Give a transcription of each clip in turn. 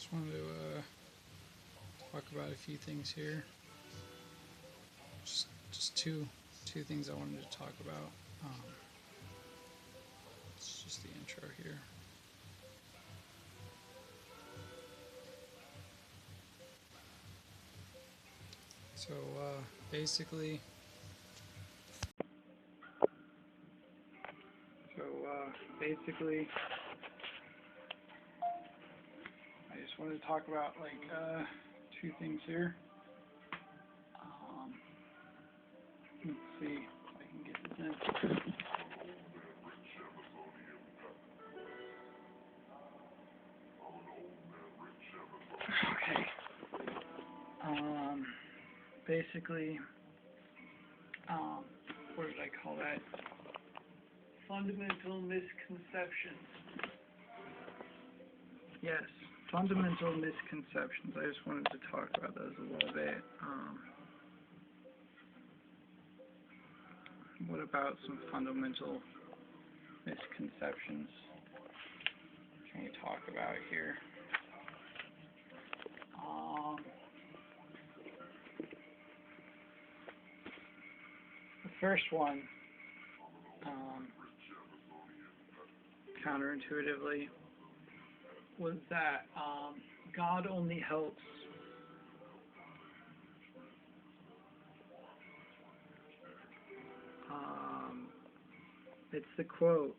just wanted to talk about a few things here. Just two things I wanted to talk about. It's just the intro here. So basically, I just wanted to talk about two things here. Let's see if I can get this in. Okay. Basically, what did I call that? Fundamental misconceptions. Yes, fundamental misconceptions. I just wanted to talk about those a little bit. What about some fundamental misconceptions can we talk about here? The first one, counterintuitively, was that God only helps it's the quote,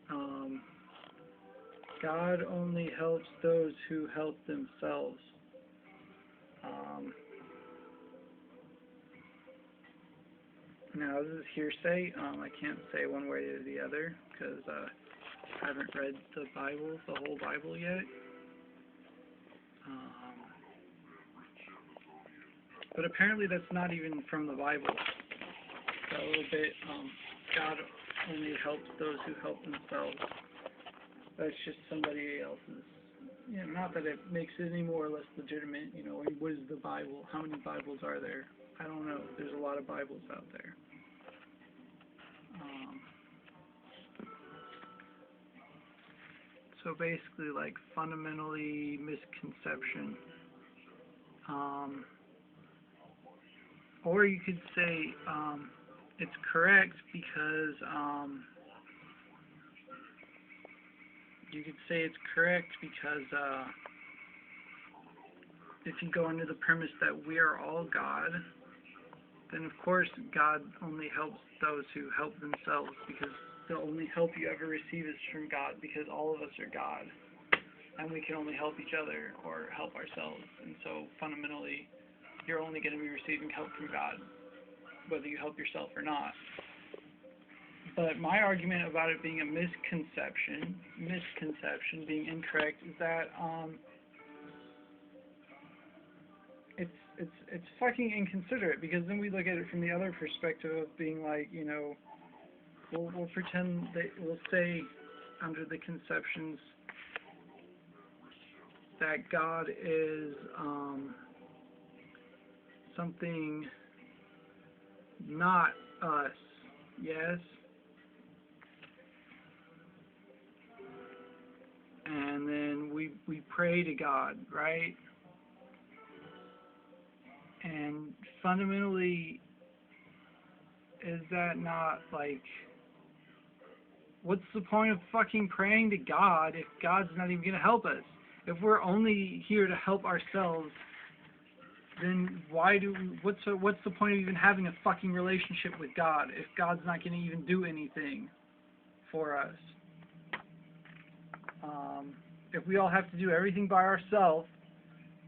God only helps those who help themselves. Now, this is hearsay. I can't say one way or the other because I haven't read the Bible, the whole Bible yet. But apparently that's not even from the Bible. It's a little bit, God only helps those who help themselves. That's just somebody else's. Not that it makes it any more or less legitimate. What is the Bible? How many Bibles are there? I don't know. There's a lot of Bibles out there. So basically, fundamentally misconception. Or you could say it's correct because if you go under the premise that we are all God, then of course God only helps those who help themselves, because the only help you ever receive is from God, because all of us are God, and we can only help each other or help ourselves. And so fundamentally, you're only going to be receiving help from God, whether you help yourself or not. But my argument about it being a misconception being incorrect, is that it's fucking inconsiderate, because then we look at it from the other perspective of being like, we'll pretend that we'll say under the conceptions that God is something not us, yes? And then we pray to God, right? And fundamentally, is that not what's the point of fucking praying to God if God's not even going to help us? If we're only here to help ourselves, then what's the point of even having a fucking relationship with God if God's not going to even do anything for us? If we all have to do everything by ourselves,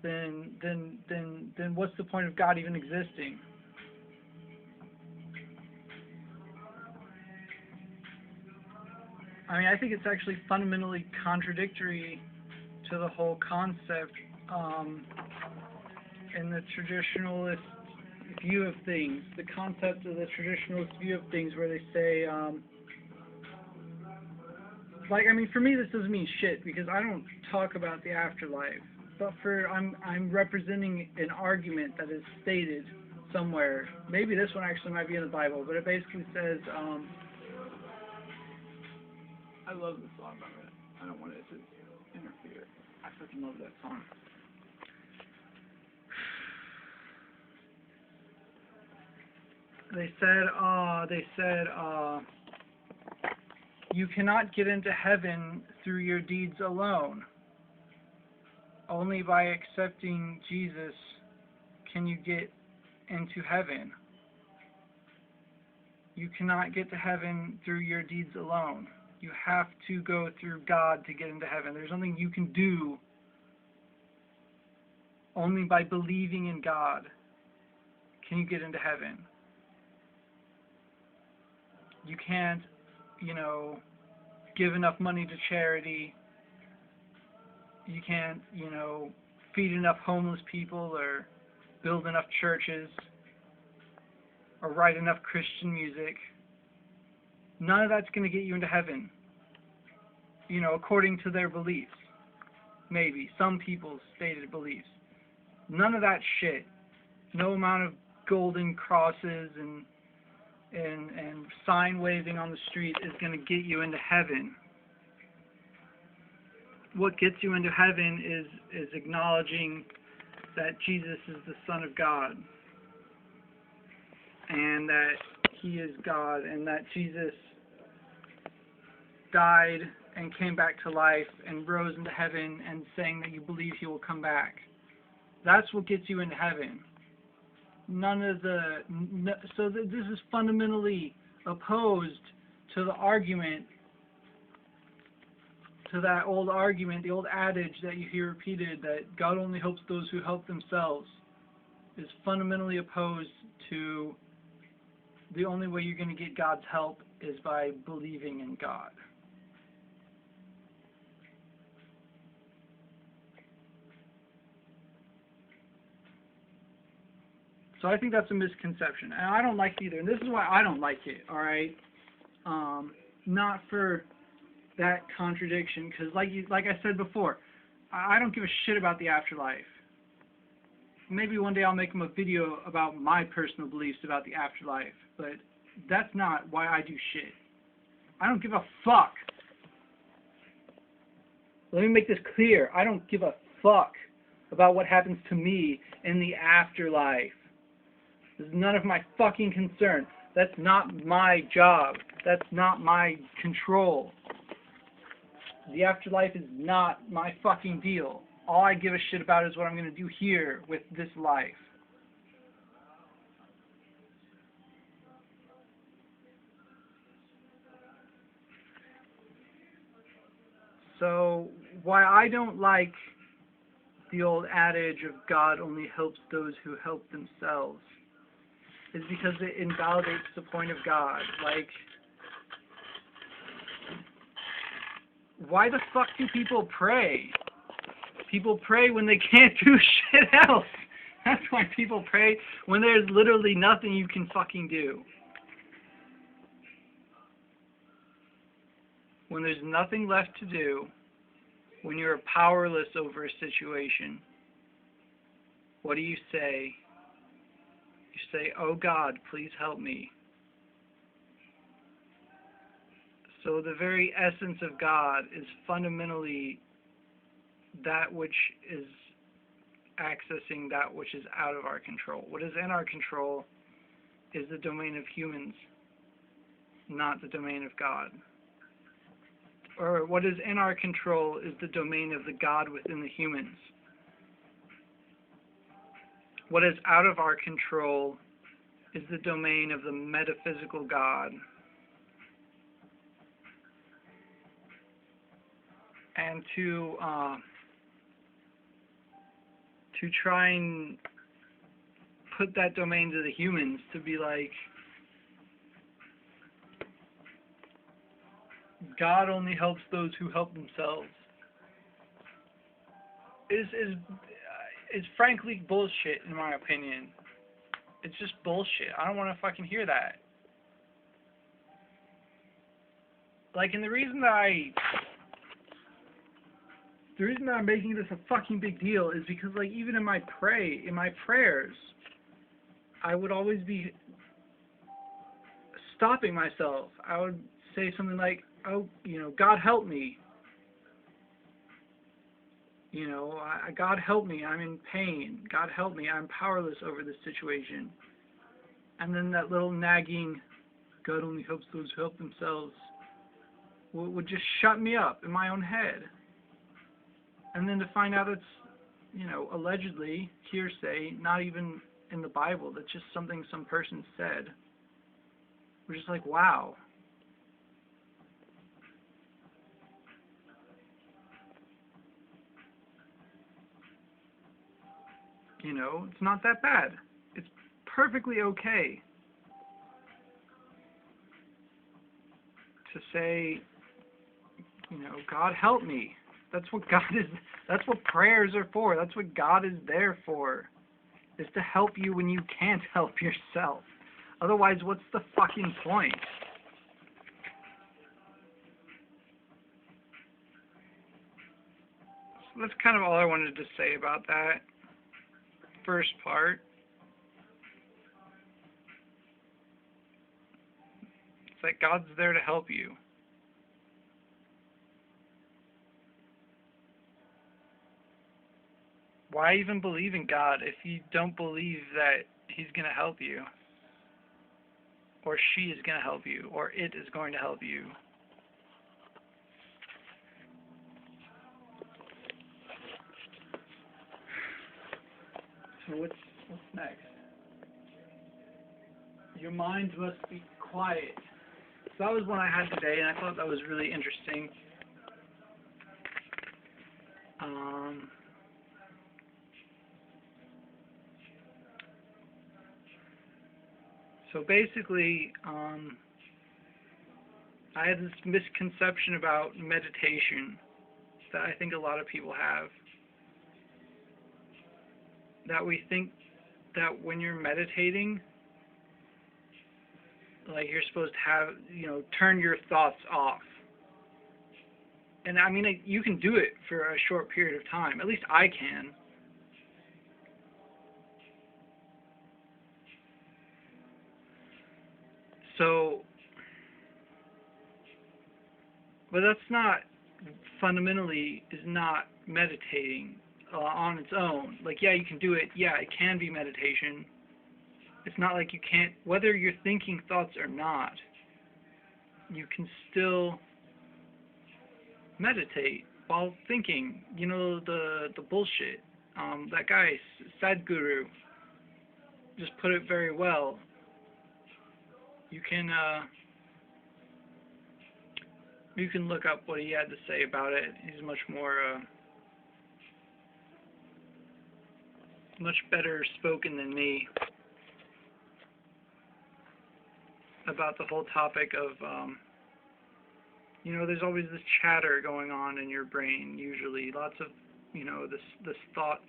then what's the point of God even existing? I mean, I think it's actually fundamentally contradictory to the whole concept in the traditionalist view of things. The concept of the traditionalist view of things, where they say, for me, this doesn't mean shit, because I don't talk about the afterlife. But I'm representing an argument that is stated somewhere. Maybe this one actually might be in the Bible, but it basically says, I love this song, by the way. I don't want it to interfere. I fucking love that song. They said, you cannot get into heaven through your deeds alone. Only by accepting Jesus can you get into heaven. You cannot get to heaven through your deeds alone. You have to go through God to get into heaven. There's nothing you can do. Only by believing in God can you get into heaven. You can't, give enough money to charity. You can't, feed enough homeless people or build enough churches or write enough Christian music. None of that's going to get you into heaven, according to their beliefs. Maybe some people's stated beliefs. None of that shit. No amount of golden crosses and sign waving on the street is going to get you into heaven. What gets you into heaven is acknowledging that Jesus is the Son of God, and that He is God, and that Jesus died and came back to life and rose into heaven, and saying that you believe He will come back. That's what gets you into heaven. This is fundamentally opposed to the argument, to that old argument, the old adage that you hear repeated, that God only helps those who help themselves, is fundamentally opposed to the only way you're going to get God's help is by believing in God. So I think that's a misconception, and I don't like it either. And this is why I don't like it. All right, not for that contradiction, because like I said before, I don't give a shit about the afterlife. Maybe one day I'll make a video about my personal beliefs about the afterlife, but that's not why I do shit. I don't give a fuck. Let me make this clear. I don't give a fuck about what happens to me in the afterlife. This is none of my fucking concern. That's not my job. That's not my control. The afterlife is not my fucking deal. All I give a shit about is what I'm going to do here with this life. So, why I don't like the old adage of God only helps those who help themselves is because it invalidates the point of God. Like, why the fuck do people pray? People pray when they can't do shit else. That's why people pray when there's literally nothing you can fucking do. When there's nothing left to do, when you're powerless over a situation, what do you say? You say, "Oh God, please help me." So the very essence of God is fundamentally that which is accessing that which is out of our control. What is in our control is the domain of humans, not the domain of God. Or what is in our control is the domain of the God within the humans. What is out of our control is the domain of the metaphysical God. And to try and put that domain to the humans, to be like, God only helps those who help themselves, is frankly bullshit, in my opinion. It's just bullshit. I don't want to fucking hear that. Like, and the reason that I'm making this a fucking big deal is because, like, even in my prayers, I would always be stopping myself. I would say something like, "Oh, God help me. God help me. I'm in pain. God help me. I'm powerless over this situation." And then that little nagging, God only helps those who help themselves, would just shut me up in my own head. And then to find out it's, allegedly hearsay, not even in the Bible, that's just something some person said. We're just like, wow. It's not that bad. It's perfectly okay to say, God help me. That's what God is, that's what prayers are for. That's what God is there for, is to help you when you can't help yourself. Otherwise, what's the fucking point? So that's kind of all I wanted to say about that first part. It's like God's there to help you. Why even believe in God if you don't believe that He's going to help you? Or she is going to help you? Or it is going to help you? So what's next? Your mind must be quiet. So that was one I had today, and I thought that was really interesting. So basically, I had this misconception about meditation that I think a lot of people have. That we think that when you're meditating, like you're supposed to have, turn your thoughts off. And I mean, you can do it for a short period of time. At least I can. So, but that's not, fundamentally, is not meditating on its own. Like, yeah, you can do it. Yeah, it can be meditation. It's not like you can't, whether you're thinking thoughts or not, you can still meditate while thinking. The bullshit. That guy, Sadhguru, just put it very well. You can look up what he had to say about it. He's much better spoken than me about the whole topic of, there's always this chatter going on in your brain, usually. Lots of, this thought,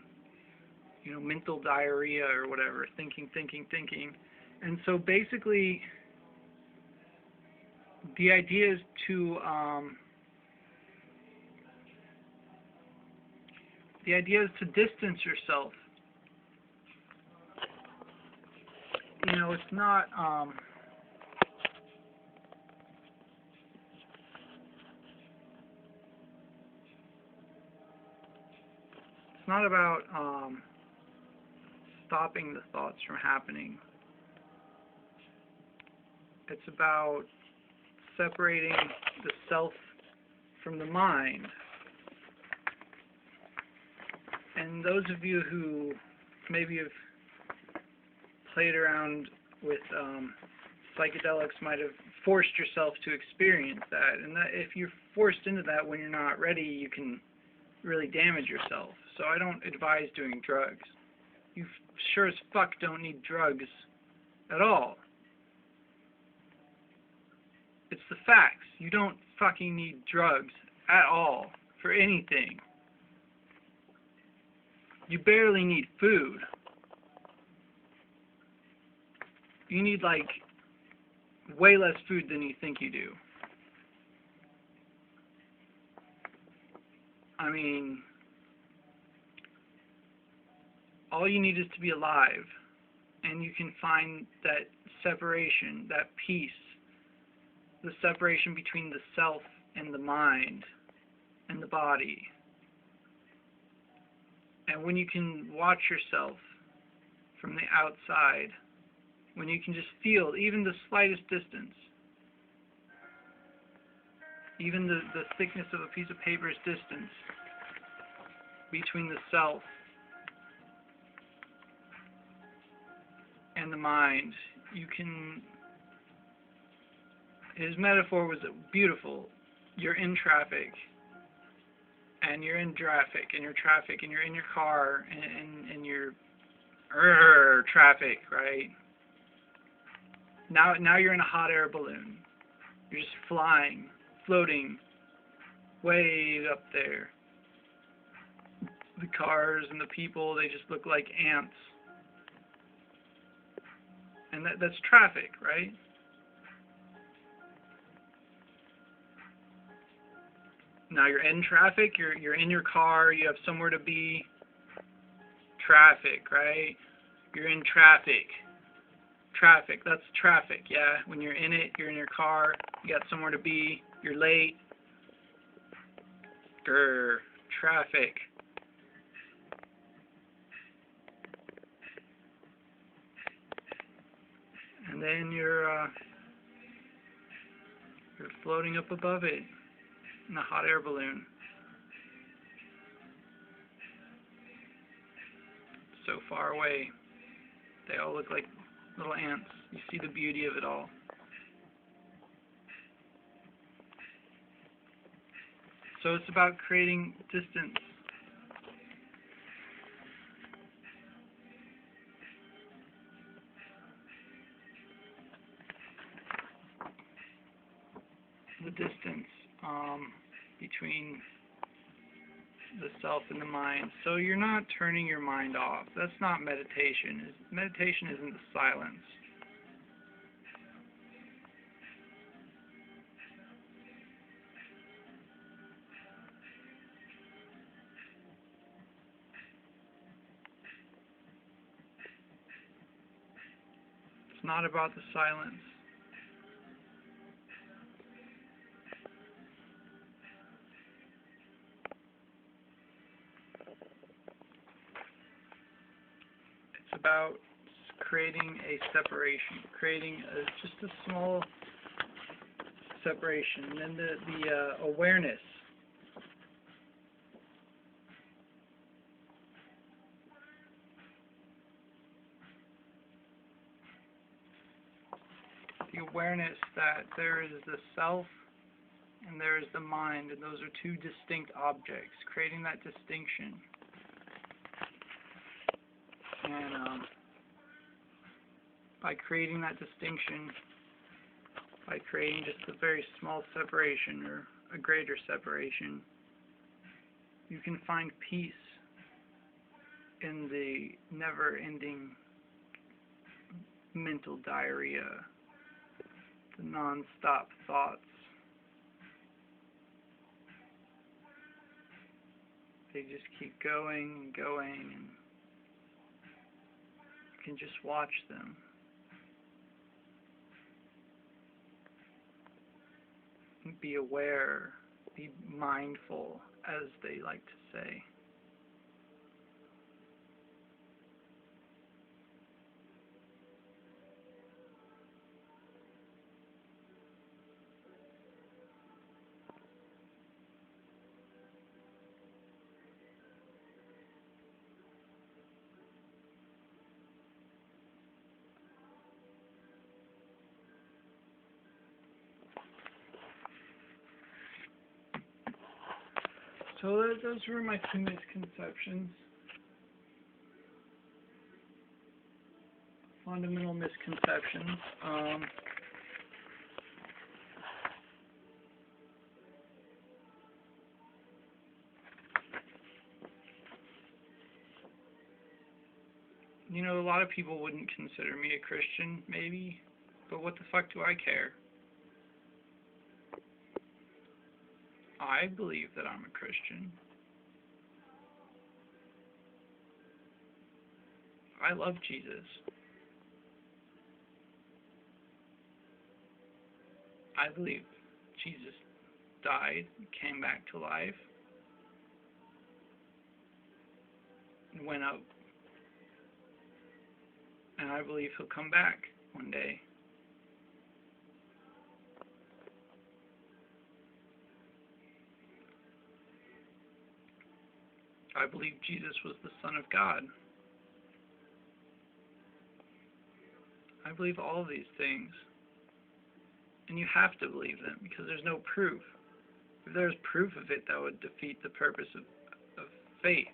mental diarrhea or whatever, thinking. And so basically, the idea is to, distance yourself. It's not, it's not about stopping the thoughts from happening. It's about separating the self from the mind. And those of you who maybe have played around with psychedelics might have forced yourself to experience that. And that if you're forced into that when you're not ready, you can really damage yourself. So I don't advise doing drugs. You sure as fuck don't need drugs at all. It's the facts. You don't fucking need drugs at all for anything. You barely need food. You need, like, way less food than you think you do. I mean, all you need is to be alive, and you can find that separation, that peace, the separation between the self and the mind and the body. And when you can watch yourself from the outside, when you can just feel even the slightest distance, even the thickness of a piece of paper's distance between the self and the mind, you can, his metaphor was beautiful. You're in traffic, and you're in traffic, and you're in your car, and you're traffic, right? Now you're in a hot air balloon. You're just flying, floating, way up there. The cars and the people, they just look like ants. And that's traffic, right? Now you're in traffic, you're in your car, you have somewhere to be. Traffic, right? You're in traffic. Traffic, that's traffic, yeah. When you're in it, you're in your car, you got somewhere to be, you're late. Traffic. And then you're floating up above it in a hot air balloon. So far away. They all look like little ants. You see the beauty of it all. So it's about creating distance. The distance between the self and the mind. So you're not turning your mind off. That's not meditation. Meditation isn't the silence. It's not about the silence. It's about creating a separation, creating just a small separation, and then the awareness. The awareness that there is the self and there is the mind, and those are two distinct objects, creating that distinction. And by creating that distinction, by creating just a very small separation or a greater separation, you can find peace in the never-ending mental diarrhea, the non-stop thoughts. They just keep going and going, and you can just watch them. Be aware, be mindful, as they like to say. So those were my two misconceptions. Fundamental misconceptions. You know, a lot of people wouldn't consider me a Christian, maybe, but what the fuck do I care? I believe that I'm a Christian. I love Jesus. I believe Jesus died, came back to life, and went up. And I believe he'll come back. one day. I believe Jesus was the Son of God. I believe all of these things. And you have to believe them because there's no proof. If there's proof of it, that would defeat the purpose of faith.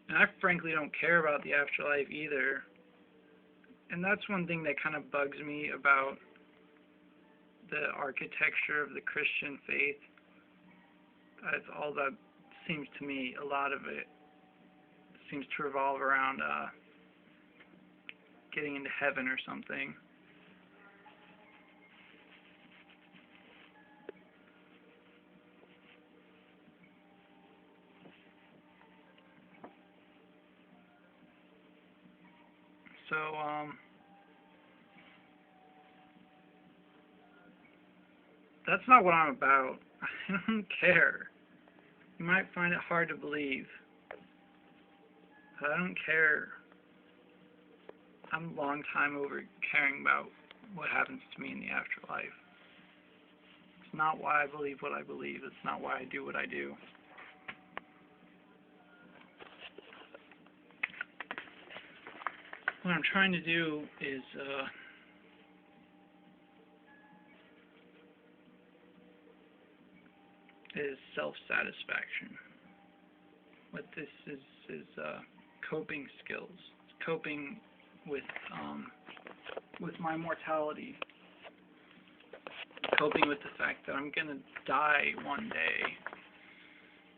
And I frankly don't care about the afterlife either. And that's one thing that kind of bugs me about the architecture of the Christian faith. That's all that seems to me, a lot of it seems to revolve around getting into heaven or something. So, that's not what I'm about. I don't care. You might find it hard to believe, but I don't care. I'm a long time over caring about what happens to me in the afterlife. It's not why I believe what I believe. It's not why I do what I do. What I'm trying to do is self-satisfaction. What this is coping skills. It's coping with my mortality. Coping with the fact that I'm gonna die one day,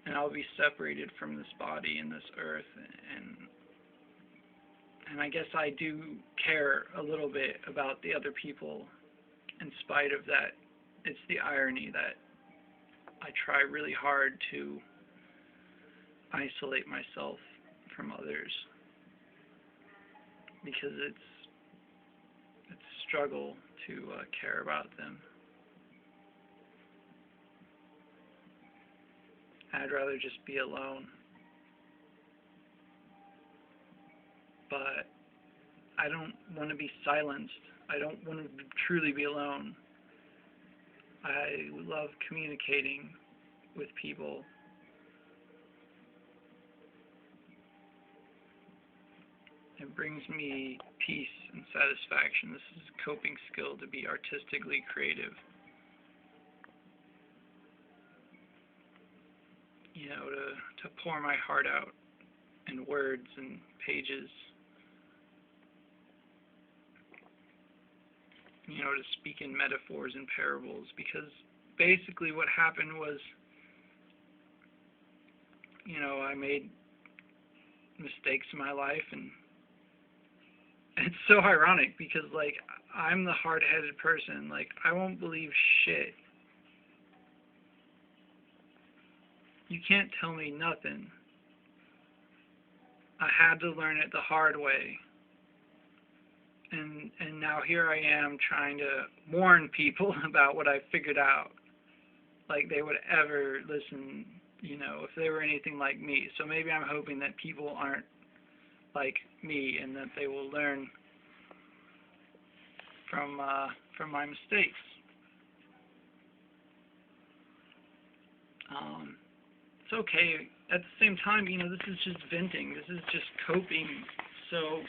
and I'll be separated from this body and this earth, and I guess I do care a little bit about the other people. In spite of that, it's the irony that I try really hard to isolate myself from others, because it's a struggle to care about them. I'd rather just be alone. But I don't want to be silenced. I don't want to truly be alone. I love communicating with people. It brings me peace and satisfaction. This is a coping skill to be artistically creative. You know, to pour my heart out in words and pages. You know, to speak in metaphors and parables, because basically what happened was, you know, I made mistakes in my life, and it's so ironic because, like, I'm the hard-headed person. Like, I won't believe shit. You can't tell me nothing. I had to learn it the hard way. And now here I am trying to warn people about what I figured out. Like they would ever listen, you know, if they were anything like me. So maybe I'm hoping that people aren't like me and that they will learn from my mistakes. It's okay. At the same time, you know, this is just venting. This is just coping. So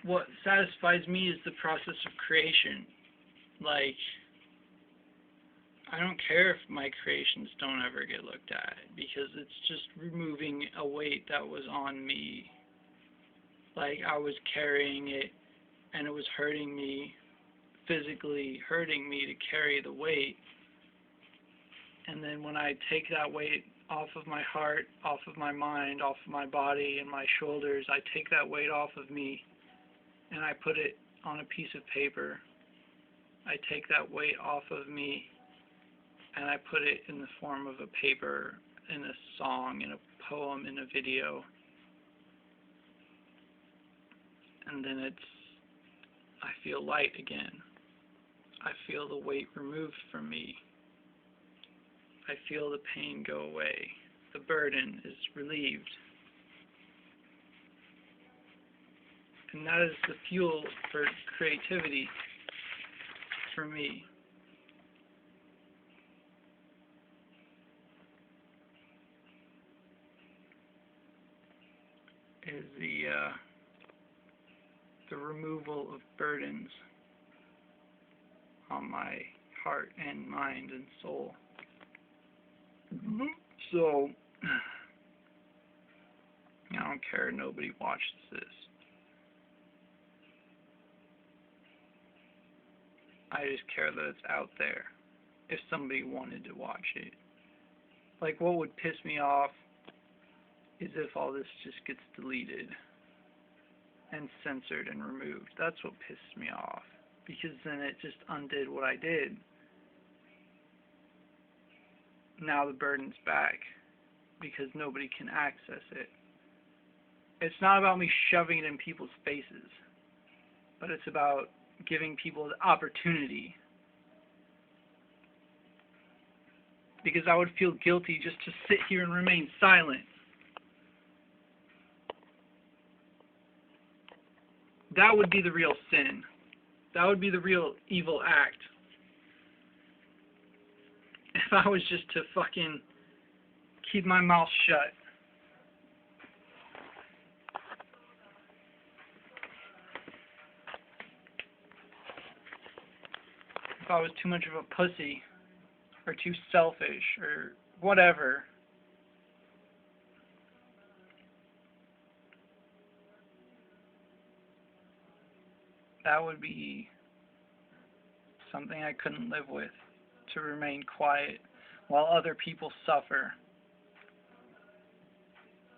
what satisfies me is the process of creation. Like, I don't care if my creations don't ever get looked at, because it's just removing a weight that was on me. Like, I was carrying it, and it was hurting me, physically hurting me to carry the weight. And then when I take that weight off of my heart, off of my mind, off of my body and my shoulders, I take that weight off of me and I put it on a piece of paper. I take that weight off of me and I put it in the form of a paper, in a song, in a poem, in a video. And then it's feel light again. I feel the weight removed from me. I feel the pain go away. The burden is relieved. And that is the fuel for creativity for me. Is the removal of burdens on my heart and mind and soul. So, I don't care, nobody watches this. I just care that it's out there, if somebody wanted to watch it. Like, what would piss me off is if all this just gets deleted and censored and removed. That's what pisses me off, because then it just undid what I did. Now the burden's back because nobody can access it. It's not about me shoving it in people's faces, but it's about giving people the opportunity. Because I would feel guilty just to sit here and remain silent. That would be the real sin. That would be the real evil act. If I was just to fucking keep my mouth shut. If I was too much of a pussy, or too selfish, or whatever. That would be something I couldn't live with, to remain quiet while other people suffer,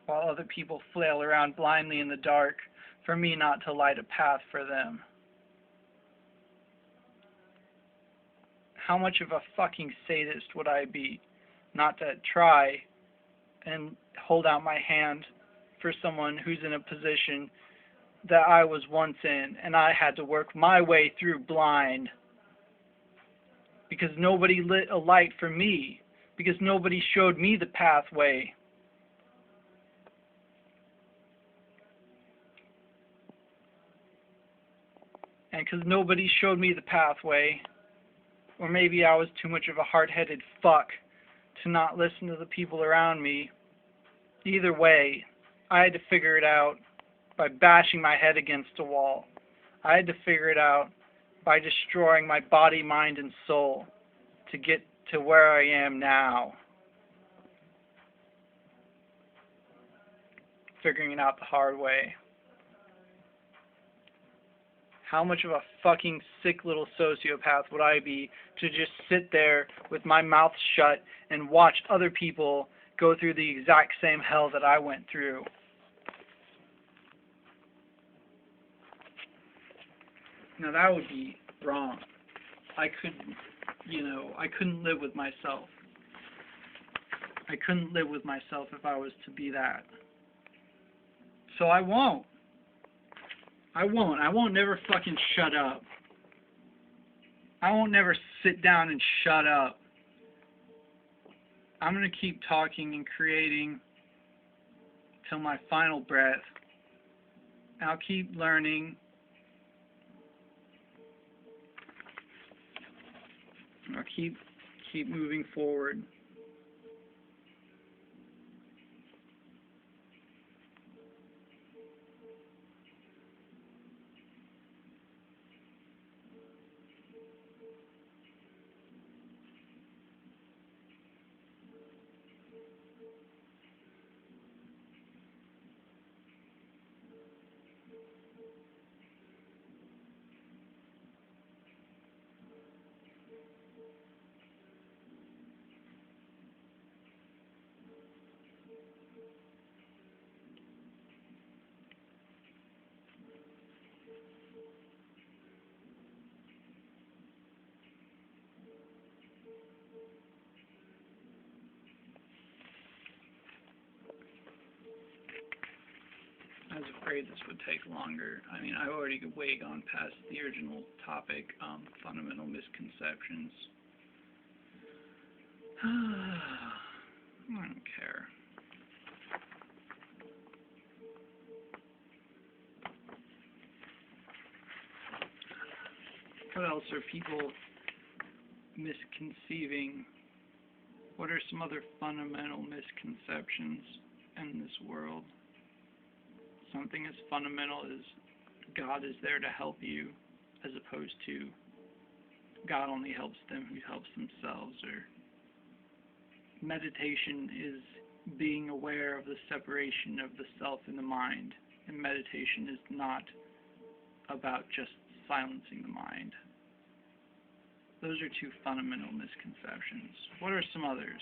while other people flail around blindly in the dark, for me not to light a path for them. How much of a fucking sadist would I be not to try and hold out my hand for someone who's in a position that I was once in, and I had to work my way through blind because nobody lit a light for me, because nobody showed me the pathway. And because nobody showed me the pathway, or maybe I was too much of a hard-headed fuck to not listen to the people around me. Either way, I had to figure it out by bashing my head against a wall. I had to figure it out by destroying my body, mind, and soul to get to where I am now. Figuring it out the hard way. How much of a fucking sick little sociopath would I be to just sit there with my mouth shut and watch other people go through the exact same hell that I went through? Now that would be wrong. I couldn't live with myself. I couldn't live with myself if I was to be that. So I won't. I won't never fucking shut up. I won't never sit down and shut up. I'm going to keep talking and creating till my final breath. I'll keep learning. I'll keep moving forward. this would take longer. I mean, I've already way gone past the original topic, fundamental misconceptions. I don't care. What else are people misconceiving? What are some other fundamental misconceptions in this world? Something as fundamental as God is there to help you, as opposed to God only helps them who helps themselves, or meditation is being aware of the separation of the self and the mind, and meditation is not about just silencing the mind. Those are two fundamental misconceptions. What are some others?